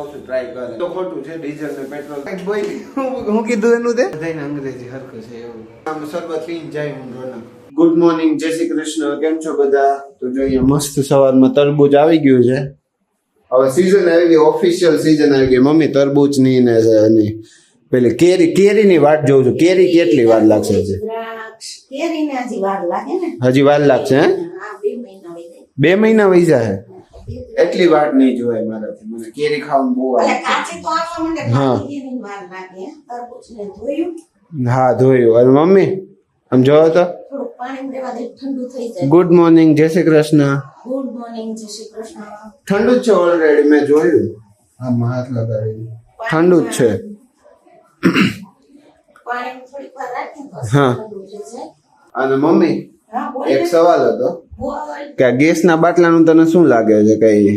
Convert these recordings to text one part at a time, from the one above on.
કહું છું ટ્રાય કરે તો ખોટું છે ડીઝલ ને પેટ્રોલ હું કીધું એનું તે બધાને અંગ્રેજી હરખું છે એવું આમ શરબત પીને જાય હું રોનક ગુડ મોર્નિંગ જય શ્રી કૃષ્ણ કેમ છો બધા તો જો અહીંયા મસ્ત સવારમાં તરબૂચ આવી ગયું છે હવે સીઝન આવી ગઈ ઓફિશિયલ સીઝન આવી ગઈ મમ્મી તરબૂચ ની ને પેલી કેરીની વાટ જોઉં છું કેરી કેટલી વાર લાગશે હજી હજી વાર લાગશે હે 2 મહિના વહી જાય એટલી વાત નહીં જોવાય મારાથી મને કેરી ખાવાનું બહુ હા ધોયું અને મમ્મી આમ જોવો તો ગુડ મોર્નિંગ જય શ્રી કૃષ્ણ ગુડ મોર્નિંગ જય શ્રી કૃષ્ણ ઠંડુ જ છે ઓલરેડી મેં જોયું હા હાથ લગાડી ઠંડુ જ છે હા અને મમ્મી એક સવાલ હતો કે ગેસના બાટલાનું તને શું લાગે છે કઈ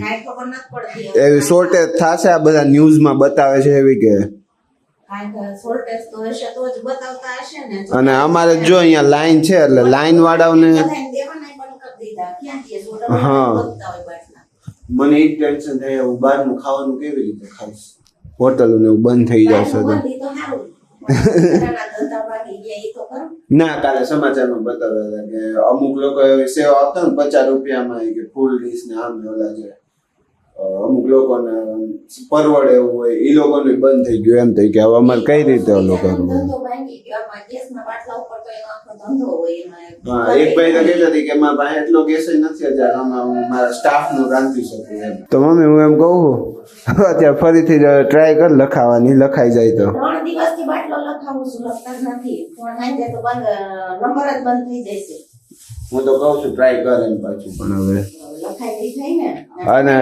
એવી શોર્ટેજ થશે આ બધા ન્યૂઝમાં બતાવે છે એવી કે અને અમારે જો અહીંયા લાઈન છે એટલે લાઈન વાળાઓને હા મને એ ટેન્શન થાય હું બહારનું ખાવાનું કેવી રીતે ખાઈશ હોટલ ને એવું બંધ થઈ જશે ના કાલે સમાચારમાં બતાવ્યા હતા કે અમુક લોકો એવી સેવા આપતા ને 50 રૂપિયામાં કે ફૂલ ડીશ ને આમ ને ઓલા છે અમુક લોકોને પરવડે એવું હોય એ લોકોને બંધ થઈ ગયું એમ થઈ કે હવે અમારે કઈ રીતે ઓલો કરવું હા એક ભાઈ તો કહેતા હતી કે મારા પાસે એટલો ગેસ નથી અત્યારે હું મારા સ્ટાફ નું રાંધી શકું એમ તો મમ્મી હું એમ કહું અત્યારે ફરીથી ટ્રાય કર લખાવાની લખાઈ જાય તો 3 દિવસથી બાટલો લખાવું છું લખતા જ નથી પણ હાંજે તો બંધ નંબર જ બંધ થઈ જાય છે હું તો કહું છું ટ્રાય કર એમ પાછું પણ હવે લખાઈ થઈ ને અને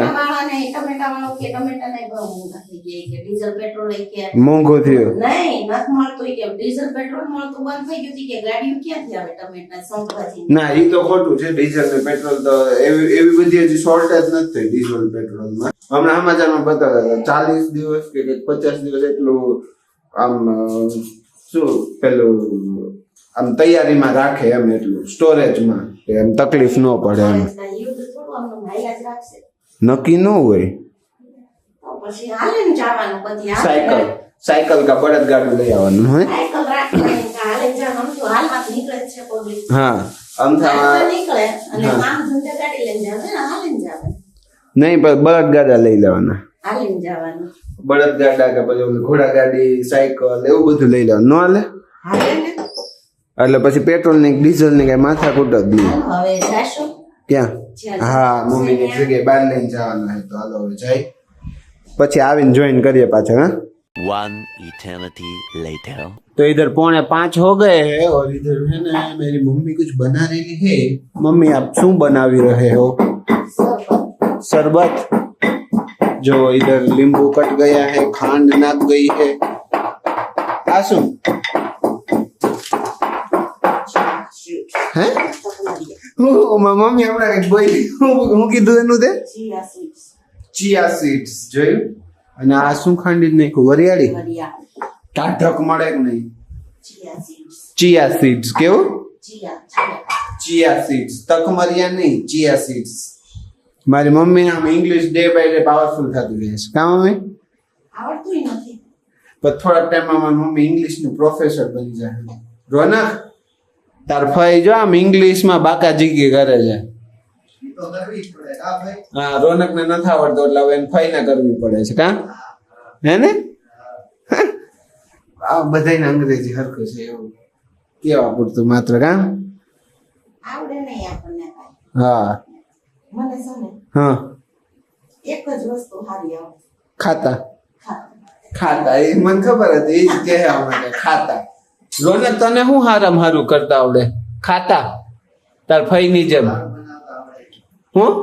ટમેટા વાળો કે ટમેટા ને બહુ મોંઘા થઈ ગયા કે ડીઝલ પેટ્રોલ કે મોંઘું થયું નહીં નથી મળતું કે ડીઝલ પેટ્રોલ મળતું બંધ થઈ ગયું કે ગાડીઓ ક્યાંથી આવે ટમેટા શાકભાજી ના એ તો ખોટું છે ડીઝલ ને પેટ્રોલ તો એવી બધી હજી શોર્ટેજ નથી થઈ ડીઝલ પેટ્રોલમાં હમણાં સમાચારમાં બતાવ્યા હતા 40 દિવસ કે 50 દિવસ એટલું આમ શું પેલું આમ તૈયારીમાં રાખે એમ એટલું સ્ટોરેજમાં એમ તકલીફ ન પડે એમ નક્કી ન હોય સાયકલ કા બળદ ગાડું લઈ આવવાનું હોય હા નહીં પણ બળદ ગાડા લઈ લેવાના બળદ ગાડા કે પછી ઘોડા ગાડી સાયકલ એવું બધું લઈ લેવાનું ન હાલે એટલે પછી પેટ્રોલ ની ડીઝલ ની કઈ માથા કૂટ જ નહીં ક્યાં હા મમ્મી ની જગ્યાએ બહાર લઈને જવાનું હોય તો હાલો હવે જાય પછી આવીને જોઈન કરીએ પાછા હા One eternity later. तो इधर 4:45 हो गए हैं और इधर है ना मेरी मम्मी कुछ बना रही है मम्मी आप शू बनावी रहे हो शरबत जो इधर नींबू कट गया है खांड नाक गई है आसू हैं मम्मी हमरा कई बोली હું કીધું એનું તે ચિયા સીડ્સ જોયું અને આ શું ખાંડી નાખ્યું વરિયાળી ટાઢક મળે કે નહીં ચિયા સીડ્સ કેવું ચિયા સીડ્સ તકમરિયા નહીં ચિયા સીડ્સ મારી મમ્મી આમ English day by day powerful થતી રહે છે કા મમ્મી આવડતું નથી પણ થોડા ટાઈમમાં મારી મમ્મી ઇંગ્લિશ નું પ્રોફેસર બની જાય રોનક તાર ફઈ જો આમ ઇંગ્લિશ માં બાકાજીકી કરે છે હા રોનક ને નથી આવડતો એટલે હવે એને ફઈ ના કરવી પડે છે કા હે ને આ બધાને અંગ્રેજી હરખું છે એવું કેવા પૂરતું માત્ર કા આવડે નહીં આપણને હા મને સને હા એક જ વસ્તુ હારી આવડે ખાતા ખાતા એ મને ખબર હતી એ જ કહેવા માટે ખાતા રોનક તને શું હારામ હારું કરતા આવડે ખાતા તાર ફઈ ની જેમ હું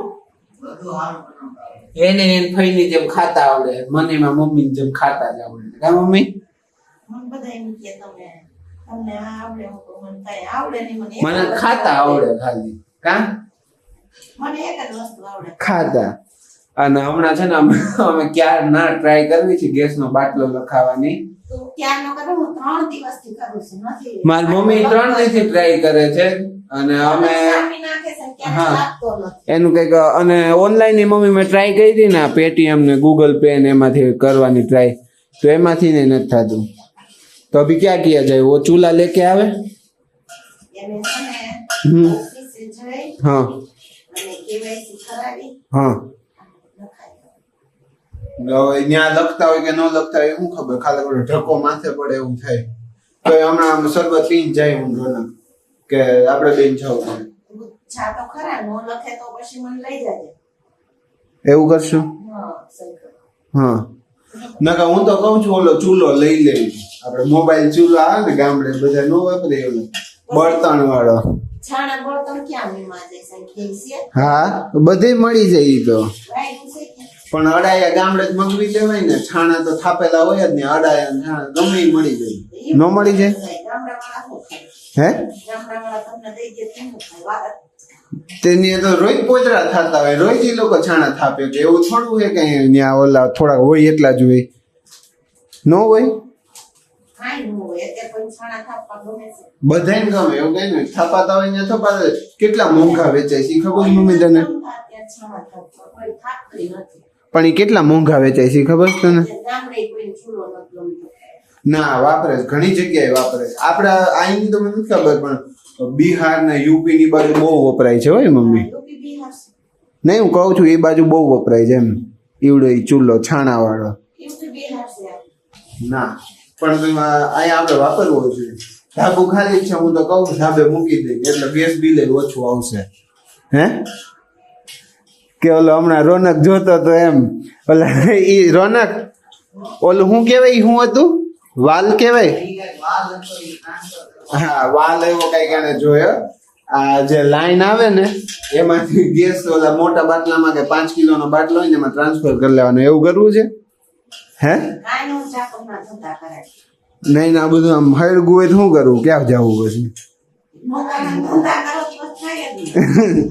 એને ફઈ ની જેમ ખાતા આવડે મને એમાં મમ્મી ની જેમ ખાતા જ આવડે કા મમ્મી મને બધા એમ કે તમને આવડે હું તો મને કઈ આવડે નહીં મને ખાતા આવડે ખાલી કા મને એક જ વસ્તુ આવડે ખાતા અને હમણાં છે ને અમે ક્યારે ના ટ્રાય કરવી છે ગેસ નો બાટલો લખાવાની તું ક્યારનો કરો, હું 3 દિવસથી કરું છું, નથી. મારી મમ્મી 3 દિવસથી ટ્રાય કરે છે અને અમે આપી નાખે છે, ક્યારેક હા. લાગતો નથી. એનું કંઈક અને ઓનલાઈન ની મમ્મી મેં ટ્રાય કરી હતી ને પેટીએમ ને ગૂગલ પે ને એમાંથી કરવાની ટ્રાય તો એમાંથી ને નથી થતું. તો અભી ક્યાં કિયા જાય વો ચૂલા લેકે આવે એને છે ને હમ. ઓફિસે જઈ હા અને KYC કરાવી હા લખાય. હવે ત્યાં લખતા હોય કે ન લખતા હોય શું ખબર, ખાલી ખોટો ધક્કો માથે પડે એવું થાય. તો એ હમણાં આમ શરબત પીને જાય હું રોનક કે આપણે બેન જવું છે. જા તો ખરા, નો લખે તો પછી મને લઈ જાજે. એવું કરશું. હા, સહી કરો. હા નકા હું તો કહું છું ઓલો ચૂલો લઈ લેવી. આપણે મોબાઈલ ચૂલો આવે ને ગામડે બધા નો વાપરે ઓલો બળતણ વાળો. છાણા બળતણ ક્યાં મીમાં જઈશ? ઘી છે? હા બધે મળી જાય ઈ તો. રાયડું છે કે? પણ અડાયા ગામડે જ મગવી લેવાય ને, છાણા તો થાપેલા હોય જ ને, અડાયા ને છાણા ગમે ઈ મળી જાય. નો મળી જાય ગામડાવાળા શું ખાય? હે ગામડાવાળા તમને દઈ દે તો શું ખાય? વાત. તેની તો રોજ પોચરા થતા હોય, રોજ ઈ લોકો છાણા થાપે કે એવું થોડું હોય કે ત્યાં ઓલા થોડા હોય એટલા જ હોય, નો હોય. કાંઈ ન હોય, અત્યારે કોઈ છાણા થાપવા ગમે છે. બધાને ગમે એવું કઈ નહીં, થાપાતા હોય ને થપાતા હોય. કેટલા મોંઘા વેચાય છે ઈ ખબર છે મમ્મી તને? અત્યારે છાણા થાપવા કોઈ થાપતી નથી. પણ ઈ કેટલા મોંઘા વેચાય છે ઈ ખબર છે તને? ગામડે કોઈને ચૂલો નથી ગમતો. ના વાપરે છે, ઘણી જગ્યાએ વાપરે છે. આપડા અહીંની તો મને નથી ખબર પણ બિહાર ને યુપી ની બાજુ બહુ વપરાય છે હોય મમ્મી. યુપી બિહાર છે. નહીં હું કહું છું એ બાજુ બહુ વપરાય છે એમ, ઈવડો ઈ ચૂલો છાણા વાળો. યુપી બિહાર છે. ના પણ અહીંયા આપણે વાપરવો જોઈએ. ધાબુ ખાલી જ છે, હું તો કહું છું ધાબે મૂકી દે એટલે ગેસ બિલ ઓછું આવશે. હે કે ઓલો હમણાં રોનક જોતો તો એમ ઓલા ઈ રોનક ઓલું શું કહેવાય ઈ શું હતું વાલ કહેવાય? હા વાલ એવો કઈક એને જોયો. આ જે લાઈન આવે ને એમાંથી ગેસ ઓલા મોટા બાટલામાં કે 5 કિલોનો બાટલો હોય ને એમાં ટ્રાન્સફર કરી લેવાનો, એવું કરવું છે. હે કાંઈ નો ચાકરના ધંધા કરાય. નહીં આ બધું આમ હળગું હોય તો શું કરવું, ક્યાં જવું પછી? મોકાના ધંધા કરો તો થાય જ નહીં.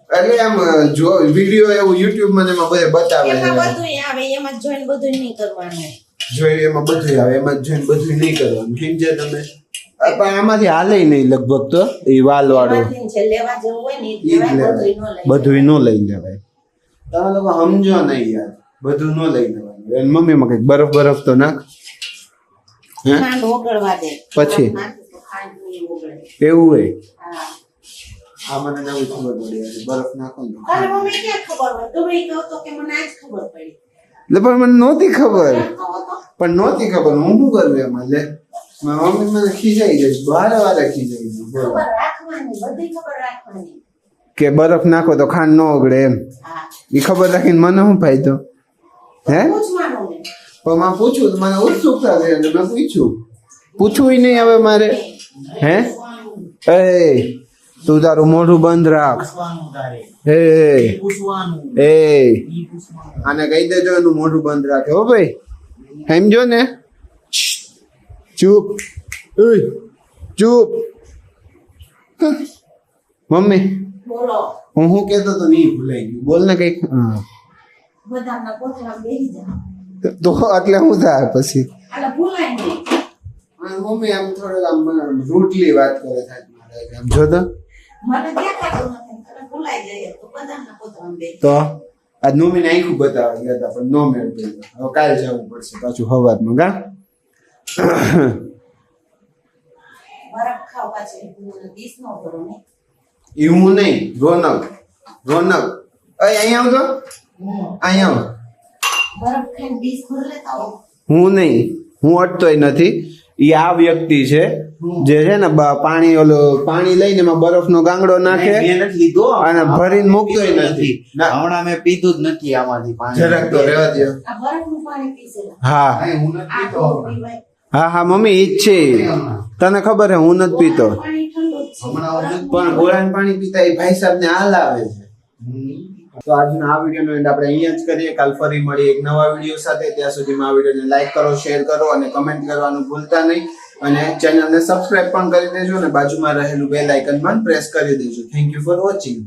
એટલે આમ જો વિડીયો એવું યુટ્યુબ માં ને એમાં બધે બતાવે એમાં છે. બધુંય આવે, એમાં જોઈને બધું નહીં કરવાનું. જોઈ એમાં બધું આવે, એમાં જોઈને બધું નહીં કરવાનું. સમજે તમે? પણ આમાંથી હાલે નહીં લગભગ તો એ વાલ વાળું એમાંથી જે લેવા જેવું હોય ને ઈ જ લેવાય, લેવાય. બધુંય ન બધું લેવાય. ન લઈ લેવાય. તમે લોકો સમજો નહીં યાર, બધું ન લઈ લેવાનું. એની મમ્મીમાં કઈક બરફ તો નાખ. હે ખાંડ ઓગળવા દે. પછી? નાખી તો ખાંડ નહીં ઓગળે. એવું હોય? હા. આ મને નવી ખબર પડી યાર. બરફ નાખો ને તારે મમ્મી ક્યાં ખબર હોય? તમે કહો તો કે મને આજ ખબર પડી. એટલે પણ મને નહોતી ખબર, એમ કહો તો. પણ નહોતી ખબર હું શું કરું એમાં. લે મારી મમ્મી મને ખીજાઈ ગઈ, વારે વારે ખીજાઈ ગઈ. બોલો. ખબર રાખવાની, બધી ખબર રાખવાની. કે બરફ નાખો તો ખાંડ ન ઓગળે એમ. હા. એ ખબર રાખીને મને શું ફાયદો? હે પૂછવાનું ને. પણ માં પૂછું તો મને ઉત્સુકતા થઈ એટલે મેં પૂછ્યું. પૂછવું નહીં હવે મારે. હે એ તું તારું મોઢું બંધ રાખ. એ એ આને કહી દેજો એનું મોઢું બંધ રાખે હો ભાઈ, સમજો ને. ચૂપ ઉય, ચૂપ. મમ્મી બોલો. હું શું કહેતો તો નહીં ભૂલાઈ ગયું, બોલ ને કઈક. હા બધાના કોથળા બેસી જાઓ. તો એટલે શું થાય પછી? આલા ભૂલાય નહીં. મમ્મી આમ થોડું આમ રૂટલી વાત કરે થાય મારે આમ જો તો. મને દેખાતું નથી, તને ભૂલાઈ જાય તો બધાના કોથળા બેસી. તો આજ મમ્મીને આખું બતાવવા ગયા હતા પણ નો મેળ પડ્યો. હવે કાલે જવું પડશે પાછું સવારમાં ગા. બરફ ખાવ પાછી ડીશ નો ભરો ને. એવું નહીં, રોનક રોનક અહીંયા આવતો, અહીંયા આવ. બરફ ખાઈને ડીશ ભર લેતા હો. હું નહીં, હું અટતોય નથી. ઈ આ વ્યક્તિ છે જે છે ને પાણી ઓલું પાણી લઈને એમાં બરફનો ગાંગડો નાખે મેં નથી લીધો અને ભરીને મૂકતોય નથી. હમણાં મેં પીધું જ નથી આમાંથી પાણી. જરાક તો રહેવા દો. આ બરફનું પાણી પીસેલા. હા અહીં હું નથી આ પીતો તો હમણાં. પીવાય. હા હા મમ્મી ઈ જ છે. તને ખબર હે હું નથી પીતો, પાણી ઠંડુ જ છે. હમણાં હું નથી પણ ગોળાનું પાણી પીતા એ ભાઈ સાહેબ ને હાલ આવે છે. તો આજનો આ વિડીયોનો એન્ડ આપણે અહીંયા જ કરીએ. કાલ ફરી મળી એક નવા વિડીયો સાથે. ત્યાં સુધીમાં આ વિડીયોને લાઈક કરો, શેર કરો અને કમેન્ટ કરવાનું ભૂલતા નહીં. અને ચેનલને સબસ્ક્રાઇબ પણ કરી દેજો અને બાજુમાં રહેલું બેલ આઇકન પણ પ્રેસ કરી દેજો. Thank you for watching.